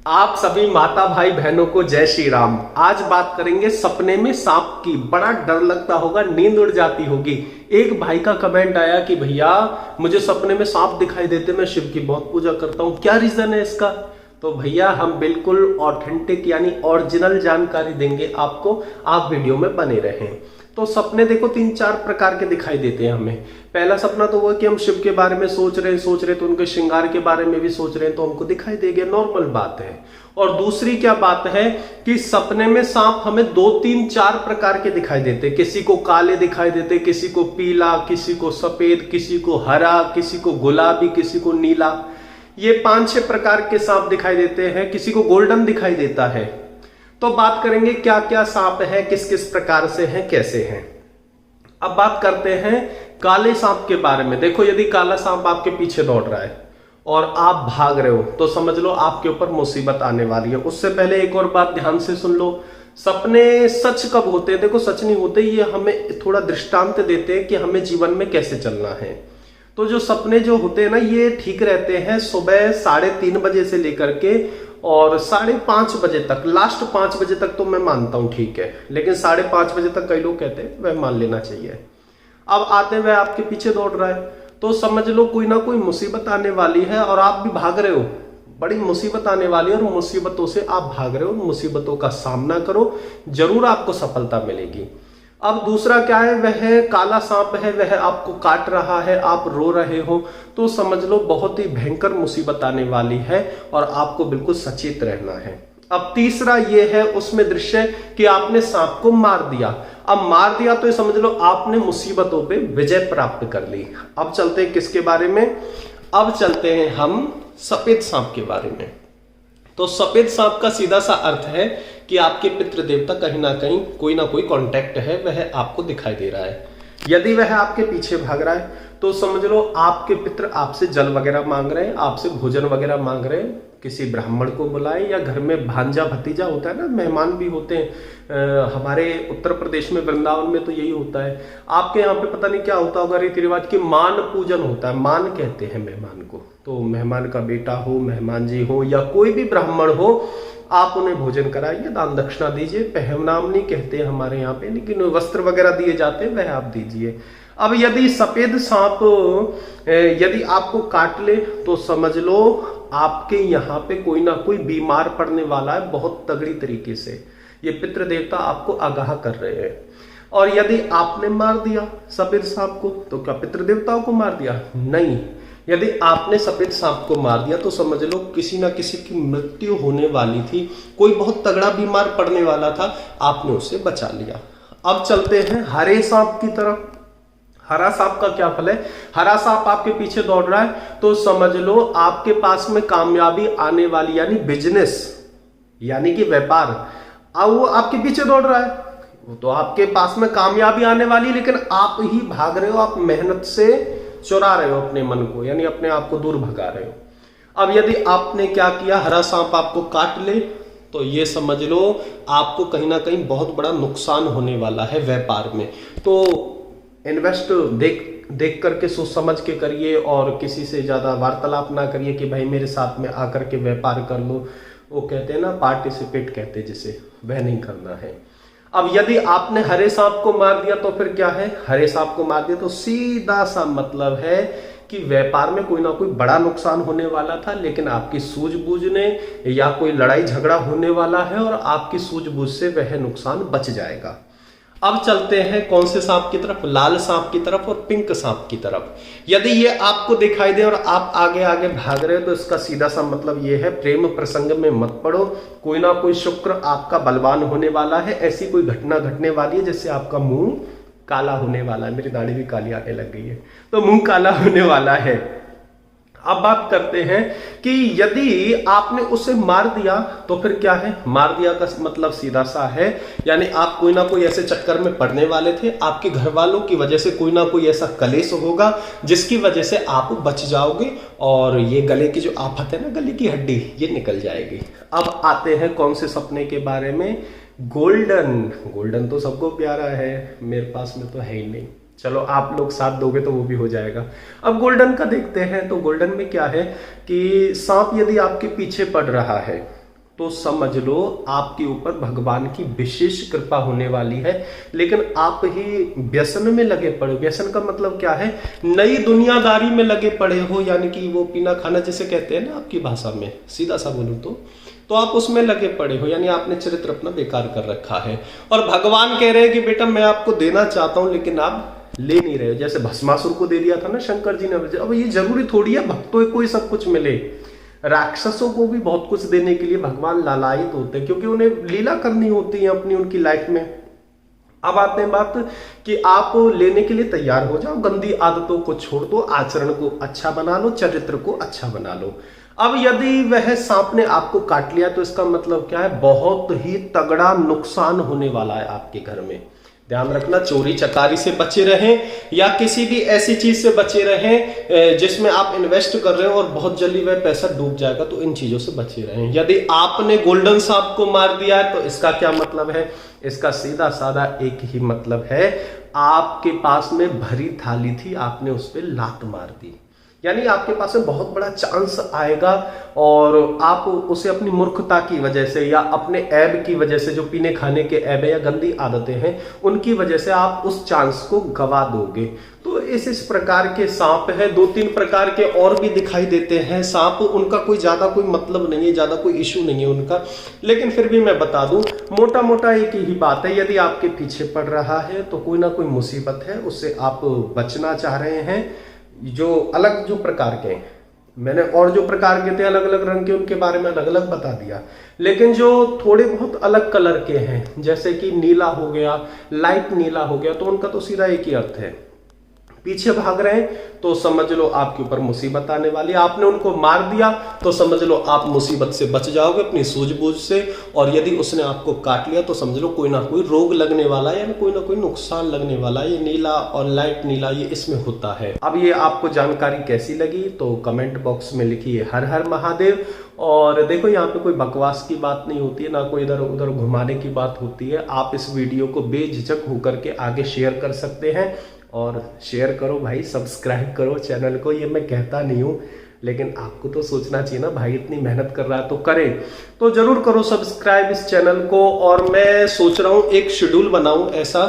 आप सभी माता भाई बहनों को जय श्री राम। आज बात करेंगे सपने में सांप की। बड़ा डर लगता होगा, नींद उड़ जाती होगी। एक भाई का कमेंट आया कि भैया मुझे सपने में सांप दिखाई देते, मैं शिव की बहुत पूजा करता हूं, क्या रीजन है इसका। तो भैया हम बिल्कुल ऑथेंटिक यानी ओरिजिनल जानकारी देंगे आपको, आप वीडियो में बने रहें। तो सपने देखो 3-4 प्रकार के दिखाई देते हैं हमें। पहला सपना तो वो है कि हम शिव के बारे में सोच रहे तो उनके श्रृंगार के बारे में भी सोच रहे हैं, तो हमको दिखाई देगा, नॉर्मल बात है। और दूसरी क्या बात है कि सपने में सांप हमें 2-3-4 प्रकार के दिखाई देते। किसी को काले दिखाई देते, किसी को पीला, किसी को सफेद, किसी को हरा, किसी को गुलाबी, किसी को नीला। ये 5-6 प्रकार के सांप दिखाई देते हैं। किसी को गोल्डन दिखाई देता है। तो बात करेंगे क्या क्या सांप है, किस किस प्रकार से हैं, कैसे हैं। अब बात करते हैं काले सांप के बारे में। देखो यदि काला सांप आपके पीछे दौड़ रहा है और आप भाग रहे हो तो समझ लो आपके ऊपर मुसीबत आने वाली है। उससे पहले एक और बात ध्यान से सुन लो, सपने सच कब होते हैं? देखो सच नहीं होते, ये हमें थोड़ा दृष्टांत देते हैं कि हमें जीवन में कैसे चलना है। तो जो सपने जो होते हैं ना, ये ठीक रहते हैं सुबह 3:30 बजे से लेकर के और 5:30 बजे तक। लास्ट 5 बजे तक तो मैं मानता हूं ठीक है, लेकिन 5:30 बजे तक कई लोग कहते हैं वह मान लेना चाहिए। अब आते वह आपके पीछे दौड़ रहा है तो समझ लो कोई ना कोई मुसीबत आने वाली है और आप भी भाग रहे हो। बड़ी मुसीबत आने वाली है और मुसीबतों से आप भाग रहे हो। मुसीबतों का सामना करो, जरूर आपको सफलता मिलेगी। अब दूसरा क्या है, वह काला सांप है, वह आपको काट रहा है, आप रो रहे हो, तो समझ लो बहुत ही भयंकर मुसीबत आने वाली है और आपको बिल्कुल सचेत रहना है। अब तीसरा ये है उसमें दृश्य कि आपने सांप को मार दिया। अब मार दिया तो ये समझ लो आपने मुसीबतों पे विजय प्राप्त कर ली। अब चलते हैं किसके बारे में, अब चलते हैं हम सफेद सांप के बारे में। तो सफेद सांप का सीधा सा अर्थ है कि आपके पितृ देवता कहीं ना कहीं कोई ना कोई कांटेक्ट है, वह आपको दिखाई दे रहा है। यदि वह आपके पीछे भाग रहा है तो समझ लो आपके पितृ आपसे जल वगैरह मांग रहे हैं, आपसे भोजन वगैरह मांग रहे हैं। किसी ब्राह्मण को बुलाए या घर में भांजा भतीजा होता है ना, मेहमान भी होते हैं। हमारे उत्तर प्रदेश में वृंदावन में तो यही होता है। आपके यहाँ पे पता नहीं क्या होता होगा, रीति रिवाज की मान पूजन होता है। मान कहते हैं मेहमान को। तो मेहमान का बेटा हो, मेहमान जी हो या कोई भी ब्राह्मण हो, आप उन्हें भोजन कराइए, दान दक्षिणा दीजिए। पहनाम नहीं कहते हैं हमारे यहाँ पे, लेकिन वस्त्र वगैरह दिए जाते हैं, वह आप दीजिए। अब यदि सफेद सांप यदि आपको काट ले तो समझ लो आपके यहाँ पे कोई ना कोई बीमार पड़ने वाला है बहुत तगड़ी तरीके से। ये पितृ देवता आपको आगाह कर रहे हैं। और यदि आपने मार दिया सफेद सांप को तो क्या पितृ देवताओं को मार दिया? नहीं। यदि आपने सफेद सांप को मार दिया तो समझ लो किसी ना किसी की मृत्यु होने वाली थी, कोई बहुत तगड़ा बीमार पड़ने वाला था, आपने उसे बचा लिया। अब चलते हैं हरे सांप की तरफ। हरा सांप का क्या फल है? हरा सांप आपके पीछे दौड़ रहा है तो समझ लो आपके पास में कामयाबी आने वाली, यानी बिजनेस यानी कि व्यापार। अब वो आपके पीछे दौड़ रहा है तो आपके पास में कामयाबी आने वाली, लेकिन आप ही भाग रहे हो, आप मेहनत से चुरा रहे हो अपने मन को, यानी अपने आप को दूर भगा रहे हो। अब यदि आपने क्या किया, हरा सांप आपको काट ले तो ये समझ लो आपको कहीं ना कहीं बहुत बड़ा नुकसान होने वाला है व्यापार में। तो इन्वेस्ट देख करके सोच समझ के करिए और किसी से ज्यादा वार्तालाप ना करिए कि भाई मेरे साथ में आकर के व्यापार कर लो। वो कहते हैं ना, पार्टिसिपेट कहते हैं जिसे, वह नहीं करना है। अब यदि आपने हरे सांप को मार दिया तो फिर क्या है, हरे सांप को मार दिया तो सीधा सा मतलब है कि व्यापार में कोई ना कोई बड़ा नुकसान होने वाला था, लेकिन आपकी सूझबूझ ने या कोई लड़ाई झगड़ा होने वाला है और आपकी सूझबूझ से वह नुकसान बच जाएगा। अब चलते हैं कौन से सांप की तरफ, लाल सांप की तरफ और पिंक सांप की तरफ। यदि ये आपको दिखाई दे और आप आगे आगे भाग रहे हो तो इसका सीधा सा मतलब ये है प्रेम प्रसंग में मत पड़ो। कोई ना कोई शुक्र आपका बलवान होने वाला है, ऐसी कोई घटना घटने वाली है जिससे आपका मुंह काला होने वाला है। मेरी दाढ़ी भी काली आने लग गई है, तो मुंह काला होने वाला है। अब बात करते हैं कि यदि आपने उसे मार दिया तो फिर क्या है, मार दिया का मतलब सीधा सा है यानी आप कोई ना कोई ऐसे चक्कर में पड़ने वाले थे, आपके घर वालों की वजह से कोई ना कोई ऐसा कलेश होगा जिसकी वजह से आप बच जाओगे और ये गले की जो आफत है ना, गले की हड्डी, ये निकल जाएगी। अब आते हैं कौन से सपने के बारे में, गोल्डन। गोल्डन तो सबको प्यारा है, मेरे पास में तो है ही नहीं। चलो आप लोग साथ दोगे तो वो भी हो जाएगा। अब गोल्डन का देखते हैं। तो गोल्डन में क्या है कि सांप यदि आपके पीछे पड़ रहा है तो समझ लो आपके ऊपर भगवान की विशेष कृपा होने वाली है। लेकिन आप ही व्यसन में लगे पड़े हो। व्यसन का मतलब क्या है? नई दुनियादारी में लगे पड़े हो, यानी कि वो पीना खाना जिसे कहते हैं ना आपकी भाषा में, सीधा सा बोलूं तो आप उसमें लगे पड़े हो, यानी आपने चरित्र अपना बेकार कर रखा है। और भगवान कह रहे हैं कि बेटा मैं आपको देना चाहता हूं लेकिन आप ले नहीं रहे हो। जैसे भस्मासुर को दे दिया था ना शंकर जी ने। अब ये जरूरी थोड़ी है भक्तों को ही सब कुछ मिले, राक्षसों को भी बहुत कुछ देने के लिए भगवान लालायित होते हैं, क्योंकि उन्हें लीला करनी होती है अपनी उनकी लाइफ में। अब आते हैं बात कि आप लेने के लिए तैयार हो जाओ, गंदी आदतों को छोड़ दो, आचरण को अच्छा बना लो, चरित्र को अच्छा बना लो। अब यदि वह सांप ने आपको काट लिया तो इसका मतलब क्या है? बहुत ही तगड़ा नुकसान होने वाला है आपके घर में। ध्यान रखना, चोरी चकारी से बचे रहें या किसी भी ऐसी चीज से बचे रहें जिसमें आप इन्वेस्ट कर रहे हो और बहुत जल्दी वह पैसा डूब जाएगा, तो इन चीजों से बचे रहें। यदि आपने गोल्डन सांप को मार दिया है तो इसका क्या मतलब है? इसका सीधा साधा एक ही मतलब है, आपके पास में भरी थाली थी, आपने उस पर लात मार दी, यानी आपके पास में बहुत बड़ा चांस आएगा और आप उसे अपनी मूर्खता की वजह से या अपने ऐब की वजह से, जो पीने खाने के ऐब या गंदी आदतें हैं उनकी वजह से आप उस चांस को गवा दोगे। तो इस प्रकार के सांप है। 2-3 प्रकार के और भी दिखाई देते हैं सांप, उनका कोई ज्यादा कोई मतलब नहीं है, ज्यादा कोई इशू नहीं है उनका, लेकिन फिर भी मैं बता दूं, मोटा मोटा एक ही बात है, यदि आपके पीछे पड़ रहा है तो कोई ना कोई मुसीबत है, उससे आप बचना चाह रहे हैं। जो अलग जो प्रकार के मैंने और जो प्रकार के थे अलग अलग रंग के, उनके बारे में अलग अलग बता दिया, लेकिन जो थोड़े बहुत अलग कलर के हैं जैसे कि नीला हो गया, लाइट नीला हो गया, तो उनका तो सीधा एक ही अर्थ है, पीछे भाग रहे हैं तो समझ लो आपके ऊपर मुसीबत आने वाली है। आपने उनको मार दिया तो समझ लो आप मुसीबत से बच जाओगे अपनी सूझबूझ से, और यदि उसने आपको काट लिया तो समझ लो कोई ना कोई रोग लगने वाला है, यानी कोई ना कोई नुकसान लगने वाला है। ये नीला और लाइट नीला ये इसमें होता है। अब ये आपको जानकारी कैसी लगी तो कमेंट बॉक्स में लिखिए हर हर महादेव। और देखो यहाँ पे कोई बकवास की बात नहीं होती है, ना कोई इधर उधर घुमाने की बात होती है। आप इस वीडियो को बेझिझक होकर के आगे शेयर कर सकते हैं, और शेयर करो भाई, सब्सक्राइब करो चैनल को। ये मैं कहता नहीं हूँ, लेकिन आपको तो सोचना चाहिए ना भाई, इतनी मेहनत कर रहा है तो करे, तो जरूर करो सब्सक्राइब इस चैनल को। और मैं सोच रहा हूँ एक शेड्यूल बनाऊं ऐसा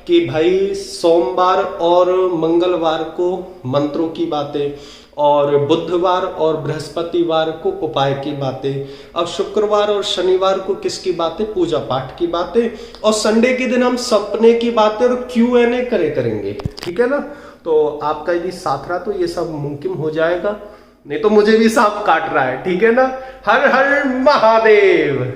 कि भाई सोमवार और मंगलवार को मंत्रों की बातें, और बुधवार और बृहस्पतिवार को उपाय की बातें, अब शुक्रवार और शनिवार को किसकी बातें? पूजा पाठ की बातें, और संडे के दिन हम सपने की बातें और Q&A करेंगे, ठीक है ना? तो आपका यदि साथ रहा तो ये सब मुमकिन हो जाएगा, नहीं तो मुझे भी सांप काट रहा है, ठीक है ना? हर हर महादेव।